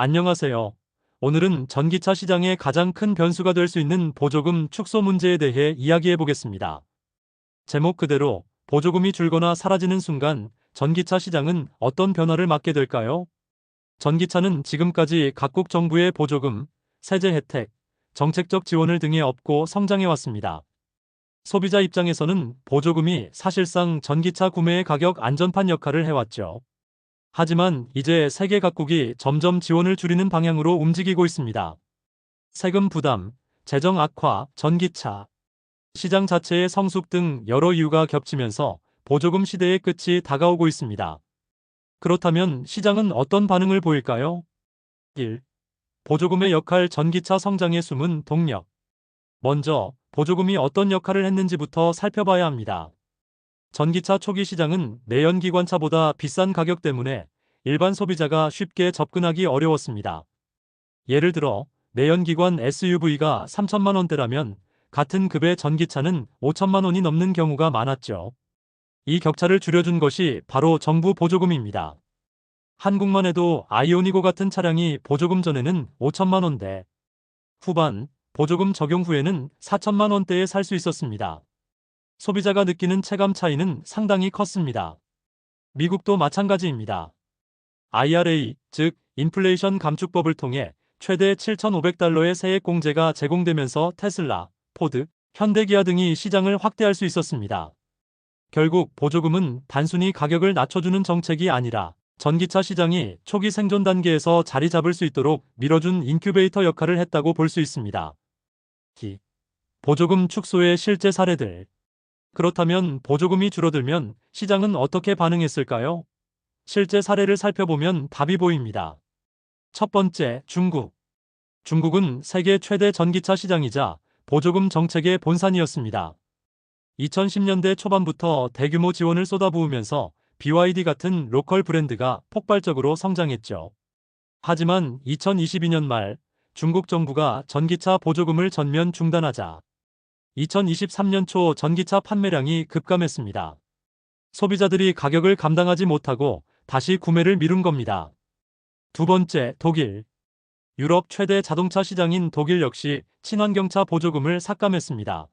안녕하세요. 오늘은 전기차 시장의 가장 큰 변수가 될 수 있는 보조금 축소 문제에 대해 이야기해 보겠습니다. 제목 그대로 보조금이 줄거나 사라지는 순간 전기차 시장은 어떤 변화를 맞게 될까요? 전기차는 지금까지 각국 정부의 보조금, 세제 혜택, 정책적 지원을 등에 업고 성장해 왔습니다. 소비자 입장에서는 보조금이 사실상 전기차 구매의 가격 안전판 역할을 해왔죠. 하지만 이제 세계 각국이 점점 지원을 줄이는 방향으로 움직이고 있습니다. 세금 부담, 재정 악화, 전기차, 시장 자체의 성숙 등 여러 이유가 겹치면서 보조금 시대의 끝이 다가오고 있습니다. 그렇다면 시장은 어떤 반응을 보일까요? 1. 보조금의 역할 전기차 성장의 숨은 동력. 먼저 보조금이 어떤 역할을 했는지부터 살펴봐야 합니다. 전기차 초기 시장은 내연기관차보다 비싼 가격 때문에 일반 소비자가 쉽게 접근하기 어려웠습니다. 예를 들어 내연기관 SUV가 3천만 원대라면 같은 급의 전기차는 5천만 원이 넘는 경우가 많았죠. 이 격차를 줄여준 것이 바로 정부 보조금입니다. 한국만 해도 아이오니고 같은 차량이 보조금 전에는 5천만 원대, 후반 보조금 적용 후에는 4천만 원대에 살 수 있었습니다. 소비자가 느끼는 체감 차이는 상당히 컸습니다. 미국도 마찬가지입니다. IRA, 즉 인플레이션 감축법을 통해 최대 7,500달러의 세액 공제가 제공되면서 테슬라, 포드, 현대기아 등이 시장을 확대할 수 있었습니다. 결국 보조금은 단순히 가격을 낮춰주는 정책이 아니라 전기차 시장이 초기 생존 단계에서 자리 잡을 수 있도록 밀어준 인큐베이터 역할을 했다고 볼 수 있습니다. 보조금 축소의 실제 사례들. 그렇다면 보조금이 줄어들면 시장은 어떻게 반응했을까요? 실제 사례를 살펴보면 답이 보입니다. 첫 번째, 중국. 중국은 세계 최대 전기차 시장이자 보조금 정책의 본산이었습니다. 2010년대 초반부터 대규모 지원을 쏟아부으면서 BYD 같은 로컬 브랜드가 폭발적으로 성장했죠. 하지만 2022년 말 중국 정부가 전기차 보조금을 전면 중단하자 2023년 초 전기차 판매량이 급감했습니다. 소비자들이 가격을 감당하지 못하고 다시 구매를 미룬 겁니다. 두 번째, 독일. 유럽 최대 자동차 시장인 독일 역시 친환경차 보조금을 삭감했습니다.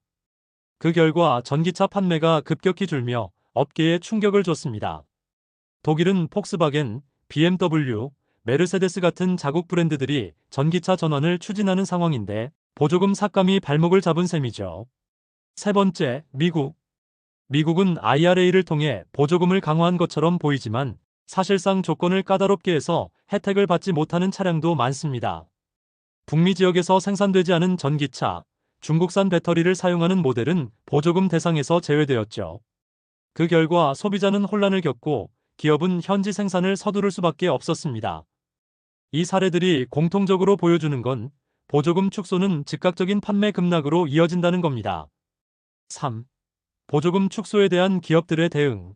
그 결과 전기차 판매가 급격히 줄며 업계에 충격을 줬습니다. 독일은 폭스바겐, BMW, 메르세데스 같은 자국 브랜드들이 전기차 전환을 추진하는 상황인데 보조금 삭감이 발목을 잡은 셈이죠. 세 번째, 미국. 미국은 IRA를 통해 보조금을 강화한 것처럼 보이지만 사실상 조건을 까다롭게 해서 혜택을 받지 못하는 차량도 많습니다. 북미 지역에서 생산되지 않은 전기차, 중국산 배터리를 사용하는 모델은 보조금 대상에서 제외되었죠. 그 결과 소비자는 혼란을 겪고 기업은 현지 생산을 서두를 수밖에 없었습니다. 이 사례들이 공통적으로 보여주는 건 보조금 축소는 즉각적인 판매 급락으로 이어진다는 겁니다. 3. 보조금 축소에 대한 기업들의 대응.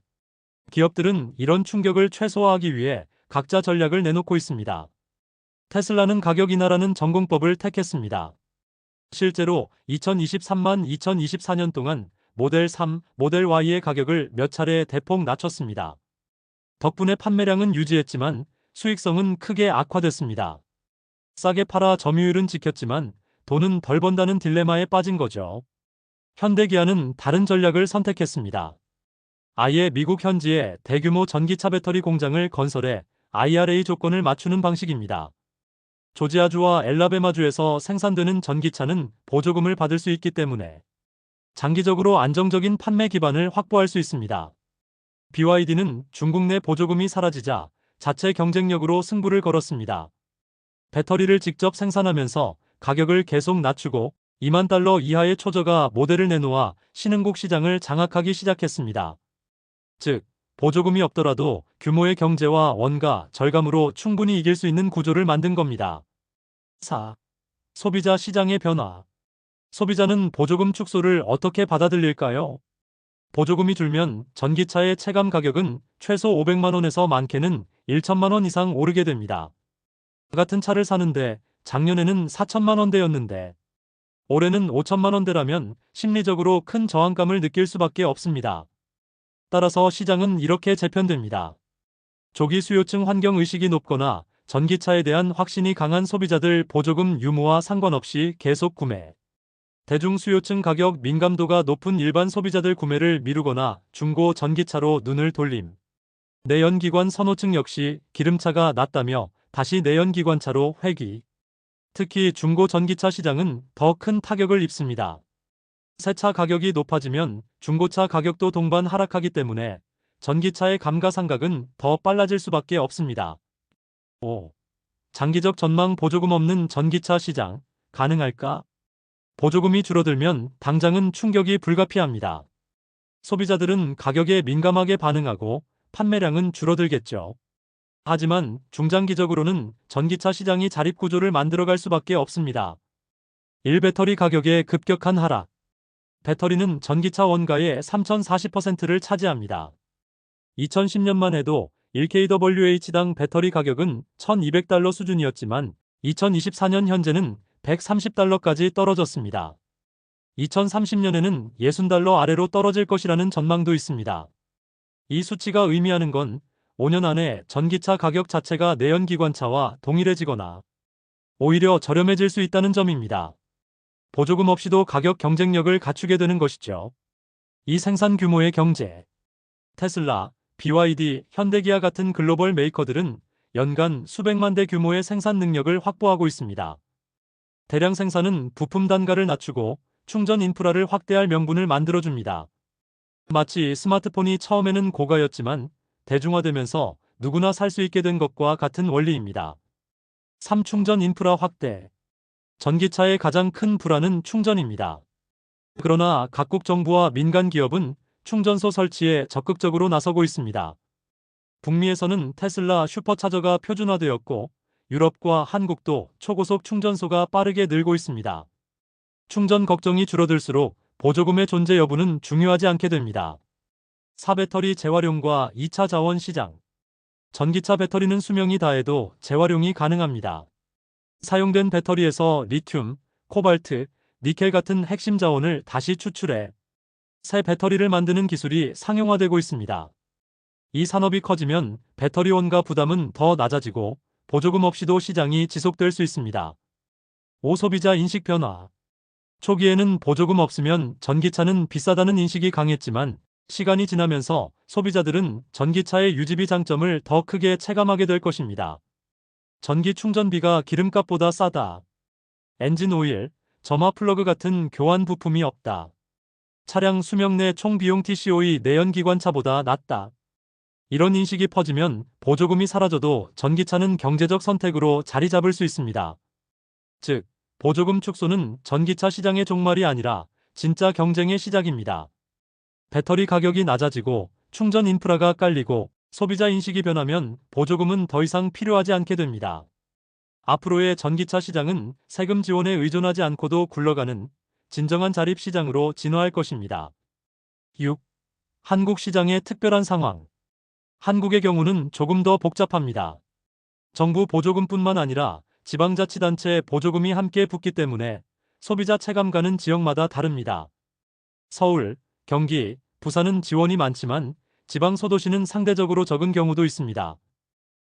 기업들은 이런 충격을 최소화하기 위해 각자 전략을 내놓고 있습니다. 테슬라는 가격 인하라는 전공법을 택했습니다. 실제로 2024년 동안 모델 3, 모델 Y의 가격을 몇 차례 대폭 낮췄습니다. 덕분에 판매량은 유지했지만 수익성은 크게 악화됐습니다. 싸게 팔아 점유율은 지켰지만 돈은 덜 번다는 딜레마에 빠진 거죠. 현대기아는 다른 전략을 선택했습니다. 아예 미국 현지에 대규모 전기차 배터리 공장을 건설해 IRA 조건을 맞추는 방식입니다. 조지아주와 엘라베마주에서 생산되는 전기차는 보조금을 받을 수 있기 때문에 장기적으로 안정적인 판매 기반을 확보할 수 있습니다. BYD는 중국 내 보조금이 사라지자 자체 경쟁력으로 승부를 걸었습니다. 배터리를 직접 생산하면서 가격을 계속 낮추고 2만 달러 이하의 초저가 모델을 내놓아 신흥국 시장을 장악하기 시작했습니다. 즉, 보조금이 없더라도 규모의 경제와 원가, 절감으로 충분히 이길 수 있는 구조를 만든 겁니다. 4. 소비자 시장의 변화. 소비자는 보조금 축소를 어떻게 받아들일까요? 보조금이 줄면 전기차의 체감 가격은 최소 500만 원에서 많게는 1천만 원 이상 오르게 됩니다. 같은 차를 사는데 작년에는 4천만 원대였는데 올해는 5천만 원대라면 심리적으로 큰 저항감을 느낄 수밖에 없습니다. 따라서 시장은 이렇게 재편됩니다. 조기 수요층 환경 의식이 높거나 전기차에 대한 확신이 강한 소비자들 보조금 유무와 상관없이 계속 구매. 대중 수요층 가격 민감도가 높은 일반 소비자들 구매를 미루거나 중고 전기차로 눈을 돌림. 내연기관 선호층 역시 기름차가 낫다며 다시 내연기관차로 회귀. 특히 중고 전기차 시장은 더 큰 타격을 입습니다. 새차 가격이 높아지면 중고차 가격도 동반 하락하기 때문에 전기차의 감가상각은 더 빨라질 수밖에 없습니다. 5. 장기적 전망 보조금 없는 전기차 시장 가능할까? 보조금이 줄어들면 당장은 충격이 불가피합니다. 소비자들은 가격에 민감하게 반응하고 판매량은 줄어들겠죠. 하지만 중장기적으로는 전기차 시장이 자립구조를 만들어갈 수밖에 없습니다. 1. 배터리 가격의 급격한 하락. 배터리는 전기차 원가의 3040%를 차지합니다. 2010년만 해도 1kWh당 배터리 가격은 $1200 수준이었지만 2024년 현재는 $130까지 떨어졌습니다. 2030년에는 $60 아래로 떨어질 것이라는 전망도 있습니다. 이 수치가 의미하는 건 5년 안에 전기차 가격 자체가 내연기관차와 동일해지거나 오히려 저렴해질 수 있다는 점입니다. 보조금 없이도 가격 경쟁력을 갖추게 되는 것이죠. 이 생산 규모의 경제. 테슬라, BYD, 현대기아 같은 글로벌 메이커들은 연간 수백만 대 규모의 생산 능력을 확보하고 있습니다. 대량 생산은 부품 단가를 낮추고 충전 인프라를 확대할 명분을 만들어줍니다. 마치 스마트폰이 처음에는 고가였지만 대중화되면서 누구나 살 수 있게 된 것과 같은 원리입니다. 3. 충전 인프라 확대. 전기차의 가장 큰 불안은 충전입니다. 그러나 각국 정부와 민간 기업은 충전소 설치에 적극적으로 나서고 있습니다. 북미에서는 테슬라 슈퍼차저가 표준화되었고 유럽과 한국도 초고속 충전소가 빠르게 늘고 있습니다. 충전 걱정이 줄어들수록 보조금의 존재 여부는 중요하지 않게 됩니다. 4. 배터리 재활용과 2차 자원 시장. 전기차 배터리는 수명이 다해도 재활용이 가능합니다. 사용된 배터리에서 리튬, 코발트, 니켈 같은 핵심 자원을 다시 추출해 새 배터리를 만드는 기술이 상용화되고 있습니다. 이 산업이 커지면 배터리 원가 부담은 더 낮아지고 보조금 없이도 시장이 지속될 수 있습니다. 5. 소비자 인식 변화. 초기에는 보조금 없으면 전기차는 비싸다는 인식이 강했지만 시간이 지나면서 소비자들은 전기차의 유지비 장점을 더 크게 체감하게 될 것입니다. 전기 충전비가 기름값보다 싸다. 엔진 오일, 점화 플러그 같은 교환 부품이 없다. 차량 수명 내 총 비용 TCO의 내연기관차보다 낮다. 이런 인식이 퍼지면 보조금이 사라져도 전기차는 경제적 선택으로 자리 잡을 수 있습니다. 즉, 보조금 축소는 전기차 시장의 종말이 아니라 진짜 경쟁의 시작입니다. 배터리 가격이 낮아지고 충전 인프라가 깔리고 소비자 인식이 변하면 보조금은 더 이상 필요하지 않게 됩니다. 앞으로의 전기차 시장은 세금 지원에 의존하지 않고도 굴러가는 진정한 자립 시장으로 진화할 것입니다. 6. 한국 시장의 특별한 상황. 한국의 경우는 조금 더 복잡합니다. 정부 보조금뿐만 아니라 지방자치단체 보조금이 함께 붙기 때문에 소비자 체감가는 지역마다 다릅니다. 서울, 경기, 부산은 지원이 많지만 지방 소도시는 상대적으로 적은 경우도 있습니다.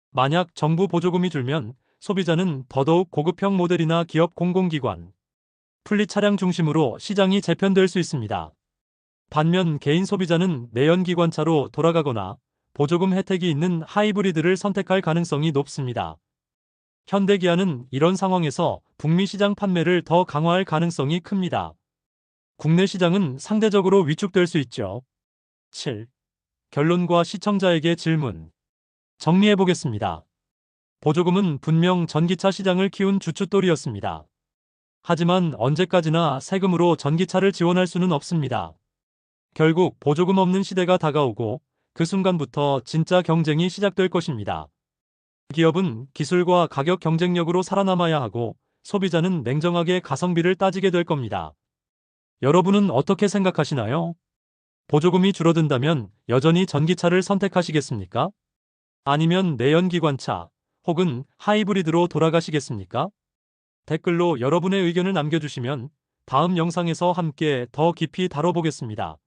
만약 정부 보조금이 줄면 소비자는 더더욱 고급형 모델이나 기업 공공기관, 분리 차량 중심으로 시장이 재편될 수 있습니다. 반면 개인 소비자는 내연기관차로 돌아가거나 보조금 혜택이 있는 하이브리드를 선택할 가능성이 높습니다. 현대기아는 이런 상황에서 북미 시장 판매를 더 강화할 가능성이 큽니다. 국내 시장은 상대적으로 위축될 수 있죠. 7. 결론과 시청자에게 질문. 정리해보겠습니다. 보조금은 분명 전기차 시장을 키운 주춧돌이었습니다. 하지만 언제까지나 세금으로 전기차를 지원할 수는 없습니다. 결국 보조금 없는 시대가 다가오고 그 순간부터 진짜 경쟁이 시작될 것입니다. 기업은 기술과 가격 경쟁력으로 살아남아야 하고 소비자는 냉정하게 가성비를 따지게 될 겁니다. 여러분은 어떻게 생각하시나요? 보조금이 줄어든다면 여전히 전기차를 선택하시겠습니까? 아니면 내연기관차 혹은 하이브리드로 돌아가시겠습니까? 댓글로 여러분의 의견을 남겨주시면 다음 영상에서 함께 더 깊이 다뤄보겠습니다.